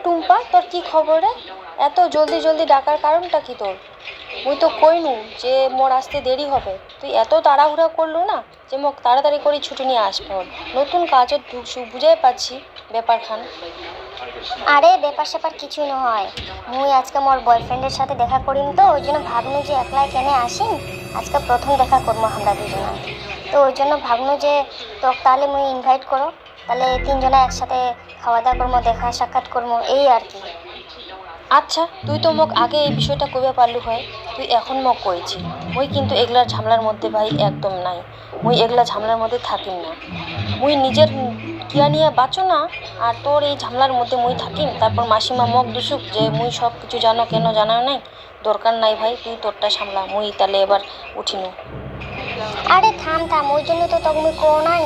টুম্পা, তোর কি খবর রে? এত জলদি জলদি ডাকার কারণটা কি তোর? মুই তো কইনু যে মোর আসতে দেরি হবে, তুই এত তাড়াহুড়া করলু না যে মোক তাড়াতাড়ি করে ছুটি নিয়ে আসবে। নতুন কাজত ঢুকছু, বুঝাই পাচ্ছি ব্যাপার খান। আরে ব্যাপার স্যাপার কিছুই নহয়। মুই আজকে মোর বয়ফ্রেন্ডের সাথে দেখা করিম, তো ওই জন্য ভাবনু যে একলাই কেনে আসিম। আজকে প্রথম দেখা করবো আমরা দুজনা, তো ওই জন্য ভাবনু যে তোক তাহলে মুই ইনভাইট করো, তাহলে তিনজনা একসাথে খাওয়া দাওয়া করবো, দেখা সাক্ষাৎ করবো, এই আর কি। আচ্ছা, তুই তো মোক আগে এই বিষয়টা কইবা পারলু হয়, তুই এখন মোক কইছি। মুই কিন্তু এগুলার ঝামেলার মধ্যে ভাই একদম নাই। মুই এগুলা ঝামেলার মধ্যে থাকিম না। মুই নিজের কিয়া নিয়ে বাঁচো না, আর তোর এই ঝামেলার মধ্যে মুই থাকিম, তারপর মাসিমা মোক দুসুক যে মুই সব কিছু জানো কেন জানাও নাই। দরকার নাই ভাই, তুই তোরটা সামলা, মুই তাহলে এবার উঠিনু। আরে থাম থাম, ওই জন্য তো তোকে মুই কো নাই।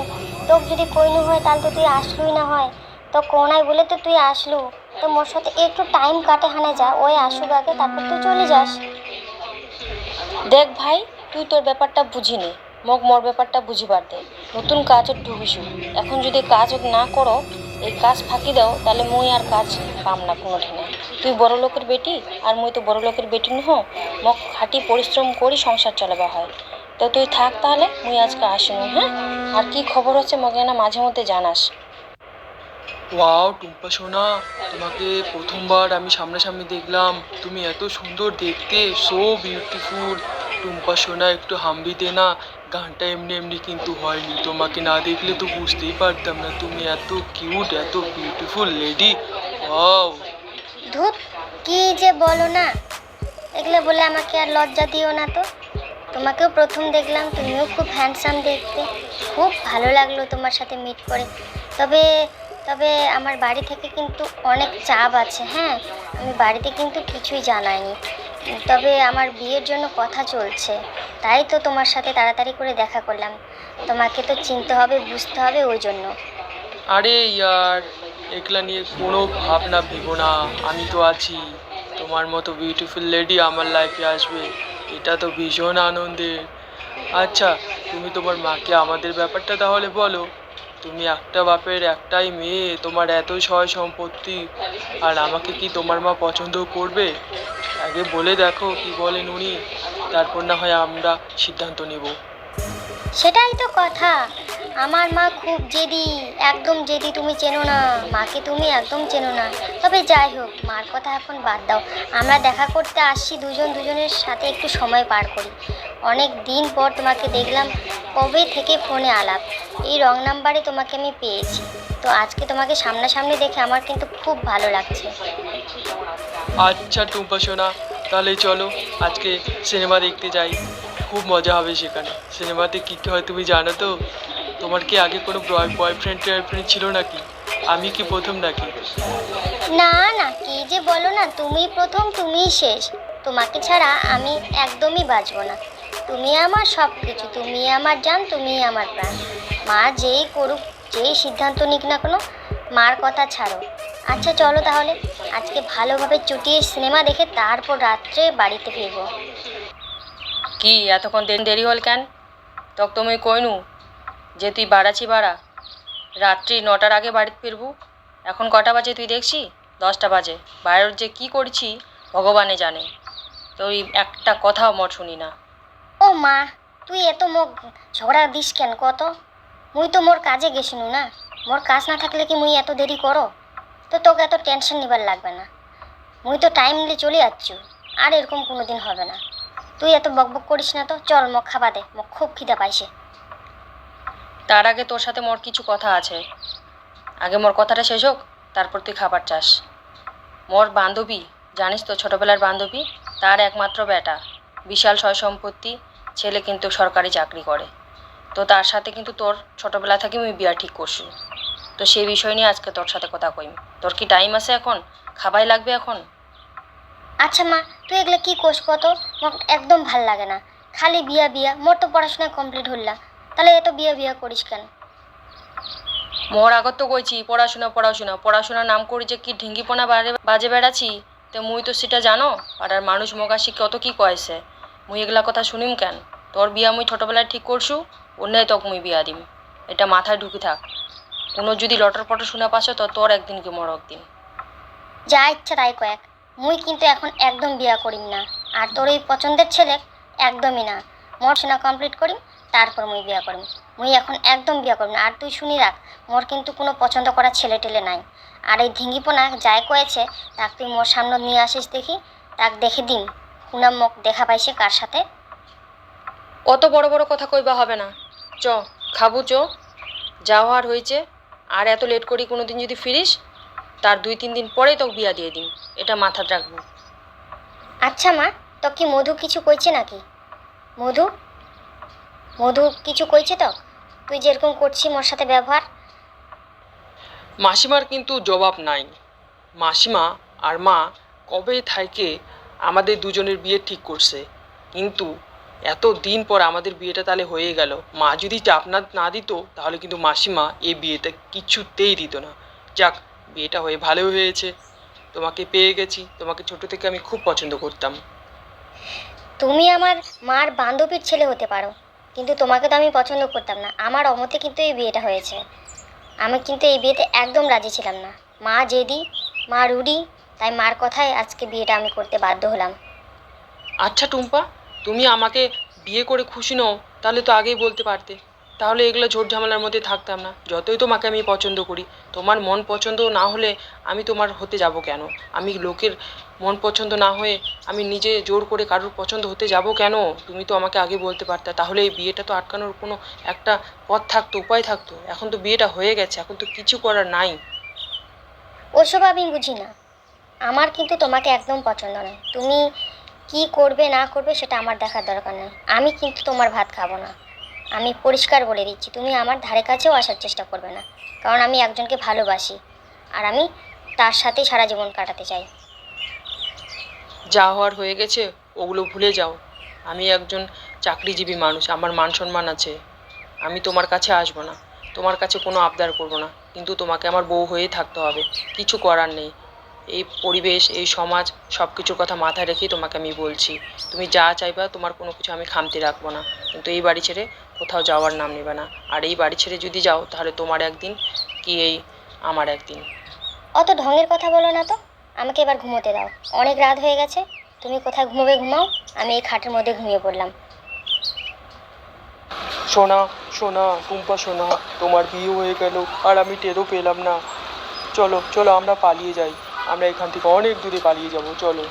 তোক যদি কইনু হয় তাহলে তো তুই আসলুই না হয়। তো কো নাই বলে তো তুই আসলু। তো মোর সাথে একটু টাইম কাটে হানে যা, ওই আসুক আগে, তারপর তুই চলে যাস। দেখ ভাই, তুই তোর ব্যাপারটা বুঝি নে, মোক মোর ব্যাপারটা বুঝিবার দে। নতুন কাজত ঢুকিছু, এখন যদি কাজ না করো, এই কাজ ফাঁকি দাও, তাহলে মুই আর কাজ পাম না কোনো ঠিনে। তুই বড় লোকের বেটি, আর মুই তো বড় লোকের বেটি নহ। মোক খাটি পরিশ্রম করি সংসার চালাবা হয়। তো তুই থাক তাহলে, মুই আজকে আসিনু, হ্যাঁ? আর কি খবর হচ্ছে মগে না মাঝে মধ্যে জানাস। ওয়াও টুম্পা সোনা, তোমাকে প্রথমবার আমি সামনাসামনি দেখলাম। তুমি এত সুন্দর দেখতে, সো বিউটিফুল। টুম্পা সোনা, একটু হাম্বি দে না। গানটা এমনি এমনি কিন্তু হয়নি, তোমাকে না দেখলে তো বুঝতেই পারতাম না তুমি এত কিউট, এত বিউটিফুল লেডি। ওয়াও। ধুত, কি যে বলো না, এগুলো বলে আমাকে আর লজ্জা দিও না তো। তোমাকেও প্রথম দেখলাম, তুমিও খুব হ্যান্ডসাম দেখতে। খুব ভালো লাগলো তোমার সাথে মিট করে। তবে তবে আমার বাড়ি থেকে কিন্তু অনেক চাপ আছে, হ্যাঁ। আমি বাড়িতে কিন্তু কিছুই জানাইনি। তবে আমার বিয়ের জন্য কথা চলছে, তাই তো তোমার সাথে তাড়াতাড়ি করে দেখা করলাম। তোমাকে তো চিনতে হবে, বুঝতে হবে, ওই জন্য। আরে ইয়ার, এগুলা নিয়ে কোনো ভাবনা ভেবো না, আমি তো আছি। তোমার মতো বিউটিফুল লেডি আমার লাইফে আসবে, এটা তো ভীষণ আনন্দের। আচ্ছা, তুমি তোমার মাকে আমাদের ব্যাপারটা তাহলে বলো। তুমি একটা বাপের একটাই মেয়ে, তোমার এত সয় সম্পত্তি, আর আমাকে কি তোমার মা পছন্দ করবে? আগে বলে দেখো কি বলেন উনি, তারপর না হয় আমরা সিদ্ধান্ত নেব। সেটাই তো কথা। আমার মা খুব জেদি, একদম জেদি। তুমি চেনো না মাকে, তুমি একদম চেনো না। তবে যাই হোক, মার কথা এখন বাদ দাও। আমরা দেখা করতে আসছি, দুজন দুজনের সাথে একটু সময় পার করি। অনেক দিন পর তোমাকে দেখলাম, কবে থেকে ফোনে আলাপ। এই রং নাম্বারে তোমাকে আমি পেয়েছি, তো আজকে তোমাকে সামনাসামনি দেখে আমার কিন্তু খুব ভালো লাগছে। আচ্ছা টুম্পা সোনা, তাহলে চলো আজকে সিনেমা দেখতে যাই। খুব মজা হবে সেখানে। সিনেমাতে কী কী হয় তুমি জানো তো? তোমার কি আগে কোনো বয়ফ্রেন্ড টয়ফ্রেন্ড ছিল নাকি? আমি কি প্রথম নাকি? না না, কি যে বলো না, তুমি প্রথম, তুমিই শেষ। তোমাকে ছাড়া আমি একদমই বাঁচবো না। তুমি আমার সব কিছু, তুমি আমার জান, তুমি আমার প্রাণ। মা যেই করুক, যেই সিদ্ধান্ত নিক না কোনো, মার কথা ছাড়ো। আচ্ছা চলো তাহলে, আজকে ভালোভাবে চুটিয়ে সিনেমা দেখে তারপর রাত্রে বাড়িতে ফিরবো। কি এতক্ষণ দেরি হল কেন? তক তুমি কইনু যে তুই বাড়াছি বাড়া, রাত্রি 9টার আগে বাড়িতে ফিরবু। এখন কটা বাজে তুই দেখছি? 10টা বাজে। বাইরের যে কি করছি ভগবানে জানে। তুই একটা কথাও মোর শুনি না। ও মা, তুই এত মুখ ঝগড়া দিস কেন কত? মুই তো মোর কাজে গেছিনু না। মোর কাজ না থাকলে কি মুই এত দেরি করো? তো তোকে এত টেনশন নিবার লাগবে না। মুই তো টাইমলি চলে যাচ্ছি, আর এরকম কোনো দিন হবে না। তুই এত বকবক করিস না তো, চল মোক খাবা দে, মোক খুব খিদে পাইছে। তার আগে তোর সাথে মোর কিছু কথা আছে। আগে মোর কথাটা শেষ হোক, তারপর তুই খাবার চাস। মোর বান্ধবী, জানিস তো ছোটবেলার বান্ধবী, তার একমাত্র বেটা, বিশাল সয় সম্পত্তি, ছেলে কিন্তু সরকারি চাকরি করে। তো তার সাথে কিন্তু তোর ছোটবেলা থেকে আমি বিয়া ঠিক করছি। তো সেই বিষয় নিয়ে আজকে তোর সাথে কথা কইম। তোর কি টাইম আছে এখন? খাবাই লাগবে এখন। আচ্ছা মা, তুই এগুলো কি কোস কত? মোক একদম ভাল লাগে না। খালি বিয়া বিয়া, মোর তো পড়াশোনা কমপ্লিট হল না, তাহলে এত বিয়া বিয়া করিস কেন? মোর আগত তো কইছি পড়াশোনা পড়াশোনা পড়াশোনার নাম করে যে কি ঢিঙ্গিপনা বাজে বেড়াচ্ছি, তো মুই তো সেটা জানো। পাড়ার মানুষ মোগাসি কত কি কয়েছে, মুই এগুলা কথা শুনিম কেন? তোর বিয়া মুই ছোটবেলায় ঠিক করছু, অন্যায় তক মুই বিয়া দিম। এটা মাথায় ঢুকি থাক। কোনো যদি লটর পটর শুনে পাস তো তোর একদিন কি মোর একদিন। যা ইচ্ছা তাই কয়েক, মুই কিন্তু এখন একদম বিয়া করিম না। আর তোর এই পছন্দের ছেলে একদমই না। পড়াশোনা কমপ্লিট করিম, তারপর মুই বিয়া করিম। মুই এখন একদম বিয়া করিম না। আর তুই শুনি রাখ, মোর কিন্তু কোনো পছন্দ করা ছেলে টেলে নাই। আর এই ধিঙ্গিপোনা যাই কয়েছে, তাক তুই মোর সামনে নিয়ে আসিস দেখি, তাক দেখে দিম কুনাম মুখ দেখা পাইছে কার সাথে। অত বড় বড় কথা কইবা হবে না। চ খাবো, চ। যা হওয়ার হয়েছে। আর এত লেট করি কোনো দিন যদি ফিরিস, তার 2-3 দিন পরেই তোকে বিয়া দিয়ে দিম, এটা মাথায় রাখবো। আচ্ছা মা, তো কি মধু কিছু কইছে নাকি? মধু মধু কিছু কইছে তো? তুই যেরকম করছিস মোর সাথে ব্যবহার। মাসিমার কিন্তু জবাব নাই। মাসিমা আর মা কবে থেকে আমাদের দুজনের বিয়ে ঠিক করছে, কিন্তু এত দিন পর আমাদের বিয়েটা তাহলে হয়ে গেল। মা যদি চাপ না দিত, তাহলে কিন্তু মাসিমা এই বিয়েটা কিছুতেই দিত না। যাক, বিয়েটা হয়ে ভালোই হয়েছে। তোমাকে পেয়ে গেছি। তোমাকে ছোট থেকে আমি খুব পছন্দ করতাম। তুমি আমার মার বান্ধবীর ছেলে হতে পারো, কিন্তু তোমাকে তো আমি পছন্দ করতাম না। আমার অমতে কিন্তু এই বিয়েটা হয়েছে। আমি কিন্তু এই বিয়েতে একদম রাজি ছিলাম না। মা জেদি, মা রুডি, তাই মার কথায় আজকে বিয়েটা আমি করতে বাধ্য হলাম। আচ্ছা টুম্পা, তুমি আমাকে বিয়ে করে খুশি নও, তাহলে তো আগেই বলতে পারতে। তাহলে এগুলো ঝোট ঝামেলার মধ্যে থাকতাম না। যতই তোমাকে আমি পছন্দ করি, তোমার মন পছন্দ না হলে আমি তোমার হতে যাব কেন? আমি লোকের মন পছন্দ না হয়ে আমি নিজে জোর করে কারোর পছন্দ হতে যাব কেন? তুমি তো আমাকে আগে বলতে পারতে। তাহলে এই বিয়েটা তো আটকানোর কোনো একটা পথ থাকতো, উপায় থাকতো। এখন তো বিয়েটা হয়ে গেছে, এখন তো কিছু করার নাই। ওসব আমি বুঝি না। আমার কিন্তু তোমাকে একদম পছন্দ নয়। তুমি কি করবে না করবে সেটা আমার দেখার দরকার নেই। আমি কিন্তু তোমার ভাত খাবো না। আমি পরিষ্কার বলে দিচ্ছি, তুমি আমার ধারে কাছেও আসার চেষ্টা করবে না। কারণ আমি একজনকে ভালোবাসি, আর আমি তার সাথেই সারা জীবন কাটাতে চাই। যা হওয়ার হয়ে গেছে, ওগুলো ভুলে যাও। আমি একজন চাকরিজীবী মানুষ, আমার মান সম্মান আছে। আমি তোমার কাছে আসবো না, তোমার কাছে কোনো আবদার করবো না, কিন্তু তোমাকে আমার বউ হয়েই থাকতে হবে। কিছু করার নেই। এই পরিবেশ, এই সমাজ, সব কিছুর কথা মাথায় রেখেই তোমাকে আমি বলছি। তুমি যা চাইবা, তোমার কোনো কিছু আমি খামতি রাখবো না, কিন্তু এই বাড়ি ছেড়ে কোথাও যাওয়ার নাম নেবে না। আর এই বাড়ি ছেড়ে যদি যাও, তাহলে তোমার একদিন কি এই আমার একদিন। অত ঢঙের কথা বলো না তো। আমাকে এবার ঘুমোতে দাও, অনেক রাত হয়ে গেছে। তুমি কোথায় ঘুমোবে ঘুমাও, আমি এই খাটের মধ্যে ঘুমিয়ে পড়লাম। সোনা, সোনা, টুম্পা সোনা, তোমার বিয়ে হয়ে গেল আর আমি টেরও পেলাম না। চলো চলো, আমরা পালিয়ে যাই। আমরা এখান থেকে অনেক দূরে পালিয়ে যাব, চলো।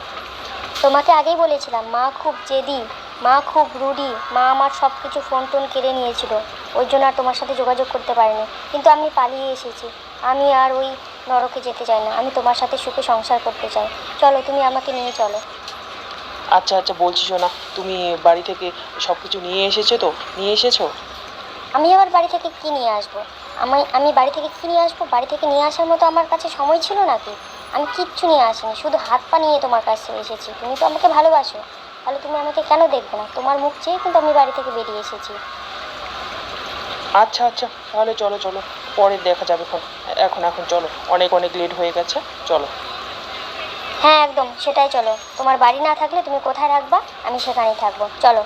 তোমাকে আগেই বলেছিলাম, মা খুব জেদি, মা খুব রুডি। মা আমার সব কিছু ফোন টোন কেড়ে নিয়েছিল, ওই জন্য আর তোমার সাথে যোগাযোগ করতে পারিনি। কিন্তু আমি পালিয়ে এসেছি। আমি আর ওই নরকে যেতে চাই না। আমি তোমার সাথে সুখে সংসার করতে চাই। চলো, তুমি আমাকে নিয়ে চলো। আচ্ছা আচ্ছা, বলছি শোনা, তুমি বাড়ি থেকে সব কিছু নিয়ে এসেছো তো? নিয়ে এসেছো? আমি আবার বাড়ি থেকে কী নিয়ে আসবো? আমি বাড়ি থেকে কী নিয়ে আসবো? বাড়ি থেকে নিয়ে আসার মতো আমার কাছে সময় ছিল নাকি? আমি কিচ্ছু নিয়ে আসিনি, শুধু হাত পা নিয়ে তোমার কাছে এসেছি। তুমি তো আমাকে ভালোবাসো, তাহলে তুমি আমাকে কেন দেখবে না? তোমার মুখ চেয়ে কিন্তু আমি বাড়ি থেকে বেরিয়ে এসেছি। আচ্ছা আচ্ছা, তাহলে চলো চলো, পরে দেখা যাবে। এখন এখন এখন চলো, অনেক অনেক লেট হয়ে গেছে, চলো। হ্যাঁ একদম, সেটাই চলো। তোমার বাড়ি না থাকলে তুমি কোথায় রাখবা, আমি সেখানেই থাকবো। চলো।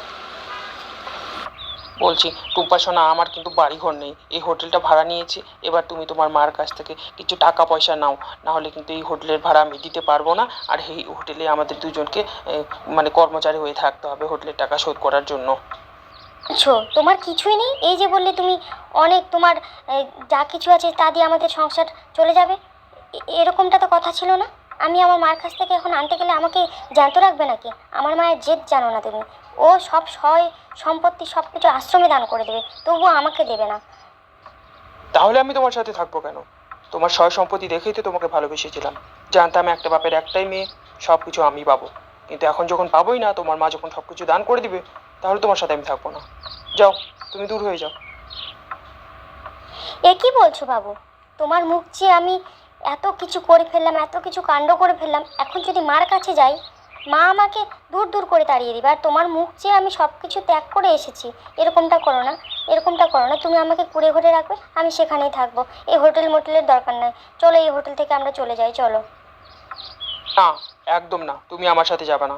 বলছি টুম্পা সোনা, আমার কিন্তু বাড়ি ঘর নেই। এই হোটেলটা ভাড়া নিয়েছি। এবার তুমি তোমার মার কাছ থেকে কিছু টাকা পয়সা নাও, না হলে কিন্তু এই হোটেলের ভাড়া আমি দিতে পারবো না। আর এই হোটেলে আমাদের দুজনকে মানে কর্মচারী হয়ে থাকতে হবে হোটেলের টাকা শোধ করার জন্য। তোমার কিছুই নেই, এই যে বললে তুমি অনেক তোমার যা কিছু আছে তা দিয়ে আমাদের সংসার চলে যাবে। এরকমটা তো কথা ছিল না। আমি আমার মার কাছ থেকে এখন আনতে গেলে আমাকে জ্যান্ত রাখবে নাকি? আমার মায়ের জেদ জানো না তুমি। ও সব সয় সম্পত্তি সব কিছু আশ্রমে দান করে দেবে, তবুও আমাকে দেবে না। তাহলে আমি তোমার সাথে থাকবো কেন? তোমার সয় সম্পত্তি দেখেই তো তোমাকে ভালোবেসেছিলাম। জানতাম একটা বাপের একটাই মেয়ে, সব কিছু আমি পাবো। কিন্তু এখন যখন পাবোই না, তোমার মা যখন সব কিছু দান করে দিবে, তাহলে তোমার সাথে আমি থাকবো না। যাও, তুমি দূর হয়ে যাও। এ কি বলছো বাবু? তোমার মুখ চেয়ে আমি এত কিছু করে ফেললাম, এত কিছু কাণ্ড করে ফেললাম, এখন যদি মার কাছে যাই, মা আমাকে দূর দূর করে তাড়িয়ে দিবে। আর তোমার মুখ চেয়ে আমি সব কিছু ত্যাগ করে এসেছি। এরকমটা করো না, এরকমটা করো না। তুমি আমাকে কুড়ে ঘরে রাখবে, আমি সেখানেই থাকবো। এই হোটেল মোটেলের দরকার নাই। চলো, এই হোটেল থেকে আমরা চলে যাই, চলো। না, একদম না, তুমি আমার সাথে যাবে না।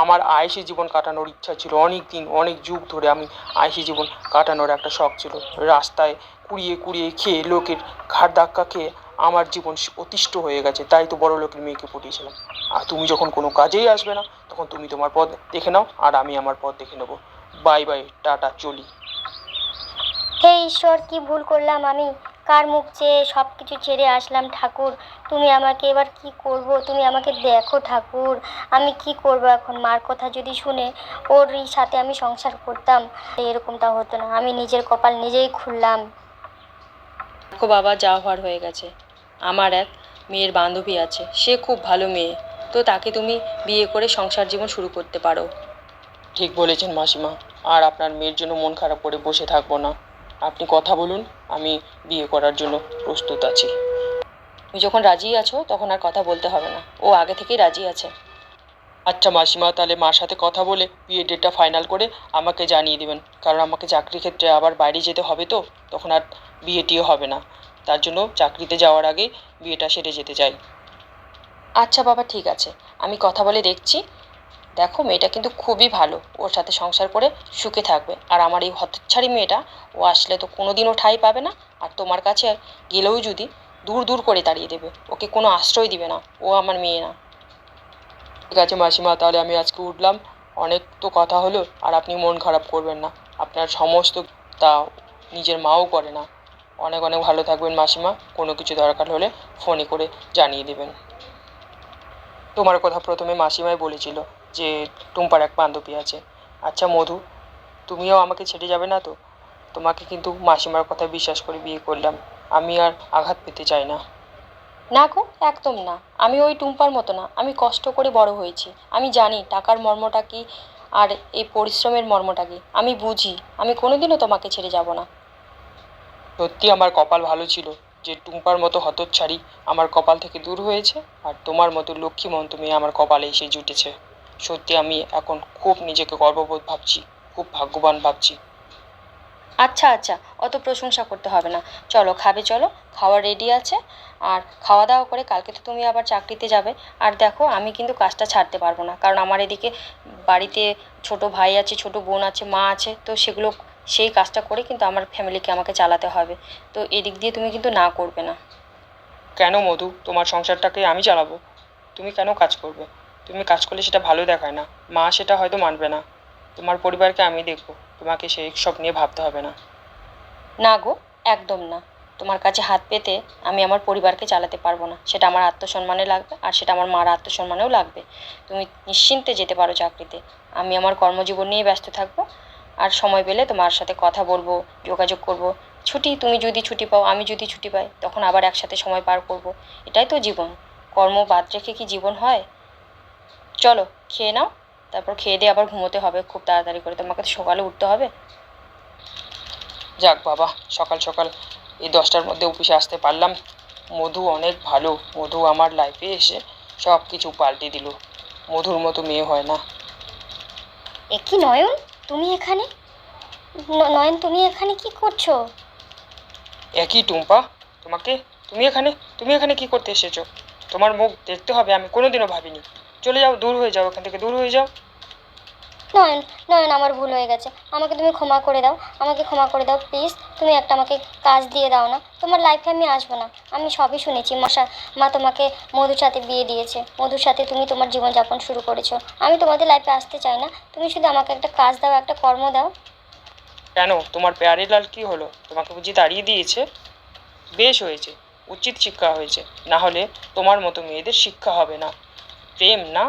আমার আয়েসি জীবন কাটানোর ইচ্ছা ছিল অনেক দিন, অনেক যুগ ধরে। আমি আয়েসি জীবন কাটানোর একটা শখ ছিল। রাস্তায় কুড়িয়ে কুড়িয়ে খেয়ে, লোকের ঘাড় ধাক্কা খেয়ে আমার জীবন অতিষ্ঠ হয়ে গেছে, তাই তো বড় লোকের মেয়েকে পটিয়েছিলাম। আর তুমি যখন কোনো কাজেই আসবে না, তখন তুমি তোমার পথ দেখে নাও, আর আমি আমার পথ দেখে নেবো। বাই বাই, টাটা, চলি। হে ঈশ্বর, কি ভুল করলাম আমি? কার মুখ চেয়ে সব কিছু ছেড়ে আসলাম ঠাকুর। তুমি আমাকে এবার কি করব? তুমি আমাকে দেখো ঠাকুর, আমি কি করব এখন? মার কথা যদি শুনে ওরই সাথে আমি সংসার করতাম, এরকমটা হতো না। আমি নিজের কপাল নিজেই খুললাম। দেখো বাবা, যা হওয়ার হয়ে গেছে। আমার এক মেয়ের বান্ধবী আছে, সে খুব ভালো মেয়ে, তো তাকে তুমি বিয়ে করে সংসার জীবন শুরু করতে পারো। ঠিক বলেছেন মাসিমা, আর আপনার মেয়ের জন্য মন খারাপ করে বসে থাকবো না। আপনি কথা বলুন, আমি বিয়ে করার জন্য প্রস্তুত আছি। তুমি যখন রাজি আছো তখন আর কথা বলতে হবে না, ও আগে থেকেই রাজি আছে। আচ্ছা মাসিমা, তাহলে মার সাথে কথা বলে বিয়ের ডেটটা ফাইনাল করে আমাকে জানিয়ে দেবেন, কারণ আমাকে চাকরির ক্ষেত্রে আবার বাইরে যেতে হবে, তো তখন আর বিয়েটিও হবে না। তার জন্য চাকরিতে যাওয়ার আগেই বিয়েটা সেরে যেতে চাই। আচ্ছা বাবা, ঠিক আছে, আমি কথা বলে দেখছি। দেখো, মেয়েটা কিন্তু খুবই ভালো, ওর সাথে সংসার করে সুখে থাকবে। আর আমার এই হতচ্ছাড়ি মেয়েটা, ও আসলে তো কোনোদিনও ঠাঁই পাবে না। আর তোমার কাছে গেলেও যদি দূর দূর করে তাড়িয়ে দেবে, ওকে কোনো আশ্রয় দিবে না, ও আমার মেয়ে না। ঠিক আছে মাসিমা, তাহলে আমি আজকে উঠলাম। অনেক তো কথা হলো, আর আপনি মন খারাপ করবেন না। আপনার সমস্ত তা নিজের মাও করে না। অনেক অনেক ভালো থাকবেন মাসিমা, কোনো কিছু দরকার হলে ফোনে করে জানিয়ে দেবেন। তোমার কথা প্রথমে মাসিমাই বলেছিল যে টুম্পার এক বান্ধবী আছে। আচ্ছা মধু, তুমিও আমাকে ছেড়ে যাবে না তো? তোমাকে কিন্তু মাসিমার কথা বিশ্বাস করে বিয়ে করলাম, আমি আর আঘাত পেতে চাই না। না গো, একদম না। আমি ওই টুম্পার মতো না, আমি কষ্ট করে বড় হয়েছি। আমি জানি টাকার মর্মটা কি, আর এই পরিশ্রমের মর্মটা কি আমি বুঝি। আমি কোনোদিনও তোমাকে ছেড়ে যাব না। সত্যি আমার কপাল ভালো ছিল যে টুম্পার মতো হতচ্ছাড়ি আমার কপাল থেকে দূর হয়েছে, আর তোমার মতো লক্ষ্মীমন্ত মেয়ে আমার কপালে এসে জুটেছে। সত্যি আমি এখন খুব নিজেকে গর্ববোধ ভাবছি, খুব ভাগ্যবান ভাবছি। আচ্ছা আচ্ছা, অত প্রশংসা করতে হবে না। চলো, খাবে চলো, খাওয়া রেডি আছে। আর খাওয়া দাওয়া করে কালকে তো তুমি আবার চাকরিতে যাবে। আর দেখো, আমি কিন্তু কাজটা ছাড়তে পারবো না, কারণ আমার এদিকে বাড়িতে ছোট ভাই আছে, ছোট বোন আছে, মা আছে, তো সেগুলো সেই কাজটা করে কিন্তু আমার ফ্যামিলিকে আমাকে চালাতে হবে। তো এদিক দিয়ে তুমি কিন্তু না করবে না। কেন মধু, তোমার সংসারটাকে আমি চালাবো, তুমি কেন কাজ করবে? তুমি কাজ করলে সেটা ভালো দেখায় না, মা সেটা হয়তো মানবে না। তোমার পরিবারকে আমি দেখবো, তোমাকে সেই সব নিয়ে ভাবতে হবে না। না গো, একদম না। তোমার কাছে হাত পেতে আমি আমার পরিবারকে চালাতে পারবো না। সেটা আমার আত্মসম্মানে লাগবে, আর সেটা আমার মার আত্মসম্মানেও লাগবে। তুমি নিশ্চিন্তে যেতে পারো চাকরিতে। আমি আমার কর্মজীবন নিয়ে ব্যস্ত থাকবো। আর সময় পেলে তোমার সাথে কথা বলবো, যোগাযোগ করব। ছুটি, তুমি যদি ছুটি পাও, আমি যদি ছুটি পাই, তখন আবার একসাথে সময় পার করব। এটাই তো জীবন। কর্ম বাদ রেখে কি জীবন হয়? চলো, খেয়ে নাও। তারপর খেয়ে দিয়ে আবার ঘুমোতে হবে খুব তাড়াতাড়ি করে, তোমাকে তো সকালে উঠতে হবে। যাক বাবা, সকাল সকাল এই 10টার মধ্যে অফিসে আসতে পারলাম। মধু অনেক ভালো, মধু আমার লাইফে এসে সব কিছু পাল্টে দিল। মধুর মতো মেয়ে হয় না। এ কি নয়ন, তুমি এখানে? নয়ন, তুমি এখানে কি করছো? একই টুম্পা, তোমাকে, তুমি এখানে কি করতে এসেছো? তোমার মুখ দেখতে হবে আমি কোনোদিনও ভাবিনি। চলে যাও, দূর হয়ে যাও, এখান থেকে দূর হয়ে যাও। নয়ন, নয়ন, আমার ভুল হয়ে গেছে, আমাকে তুমি ক্ষমা করে দাও, আমাকে ক্ষমা করে দাও প্লিজ। তুমি একটা আমাকে কাজ দিয়ে দাও না, তোমার লাইফে আমি আসবো না। আমি সবই শুনেছি, মা তোমাকে মধুর সাথে বিয়ে দিয়েছে, মধুর সাথে তুমি তোমার জীবনযাপন শুরু করেছো। আমি তোমাদের লাইফে আসতে চাই না, তুমি শুধু আমাকে একটা কাজ দাও, একটা কর্ম দাও। কেন, তোমার প্যারি লাল কি হলো? তোমাকে বুঝি তাড়িয়ে দিয়েছে? বেশ হয়েছে, উচিত শিক্ষা হয়েছে। না হলে তোমার মতো মেয়েদের শিক্ষা হবে না। প্রেম না,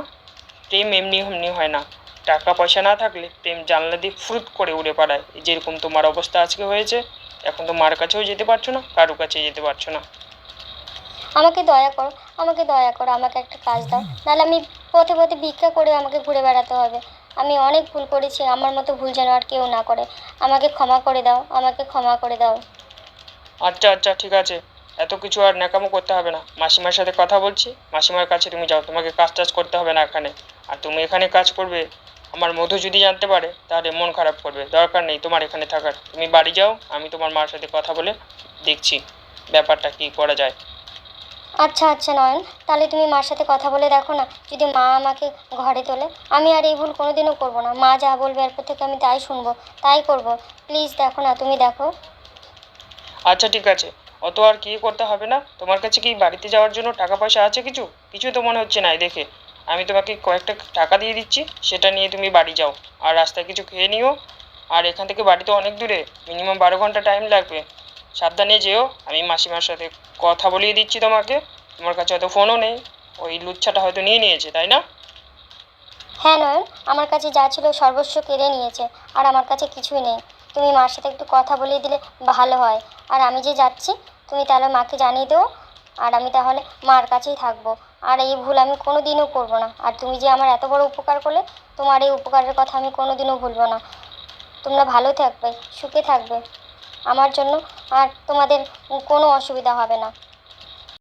প্রেম এমনি এমনি হয় না। টাকা পয়সা না থাকলে প্রেম জানলা দিয়ে ফুরুত করে উড়ে পালায়। যেরকম তোমার অবস্থা আজকে হয়েছে, এখন তো মার কাছেও যেতে পারছো না, কারো কাছে যেতে পারছো না। আমাকে দয়া করো, আমাকে দয়া করো, আমাকে একটা কাজ দাও, নাহলে আমি পথে পথে ভিক্ষা করে আমাকে ঘুরে বেড়াতে হবে। আমি অনেক ভুল করেছি, আমার মতো ভুল যেন আর কেউ না করে। আমাকে ক্ষমা করে দাও, আমাকে ক্ষমা করে দাও। আচ্ছা আচ্ছা, ঠিক আছে, এত কিছু আর ন্যাকামো করতে হবে না। মাসিমার সাথে কথা বলছি, মাসিমার কাছে তুমি যাও, তোমাকে কাজ টাজ করতে হবে না এখানে। আর তুমি এখানে কাজ করবে, আমার মধু যদি জানতে পারে তাহলে মন খারাপ করবে। দরকার নেই তোমার এখানে থাকার, তুমি বাড়ি যাও, আমি তোমার মার সাথে কথা বলে দেখছি ব্যাপারটা কি করা যায়। আচ্ছা আচ্ছা নয়ন, তাহলে তুমি মার সাথে কথা বলে দেখো না, যদি মা আমাকে ঘরে তোলে। আমি আর এই ভুল কোনোদিনও করবো না, মা যা বলবে এরপর থেকে আমি তাই শুনবো, তাই করবো। প্লিজ দেখো না, তুমি দেখো। আচ্ছা ঠিক আছে, অত আর কি করতে হবে না। তোমার কাছে কি বাড়িতে যাওয়ার জন্য টাকা পয়সা আছে কিছু? কিছু তো মনে হচ্ছে না এই দেখে। আমি তোমাকে কয়েকটা টাকা দিয়ে দিচ্ছি, সেটা নিয়ে তুমি বাড়ি যাও। আর রাস্তায় কিছু খেয়ে নিও। আর এখান থেকে বাড়ি তো অনেক দূরে, মিনিমাম 12 ঘন্টা টাইম লাগবে। সাবধানে যেও। আমি মাসিমার সাথে কথা বলিয়ে দিচ্ছি তোমাকে। তোমার কাছে হয়তো ফোনও নেই, ওই লুচ্ছাটা হয়তো নিয়ে নিয়েছে, তাই না? হ্যাঁ নয়ন, আমার কাছে যা ছিল সর্বস্ব কেড়ে নিয়েছে, আর আমার কাছে কিছুই নেই। তুমি মার সাথে একটু কথা বলিয়ে দিলে ভালো হয়। আর আমি যে যাচ্ছি, তুমি তাহলে মাকে জানিয়ে দেও। আর আমি তাহলে মার কাছেই থাকবো। আর এই ভুল আমি কোনো দিনও করবো না। আর তুমি যে আমার এত বড় উপকার করলে, তোমার এই উপকারের কথা আমি কোনো দিনও ভুলবো না। তোমরা ভালো থাকবে, সুখে থাকবে। আমার জন্য আর তোমাদের কোনো অসুবিধা হবে না।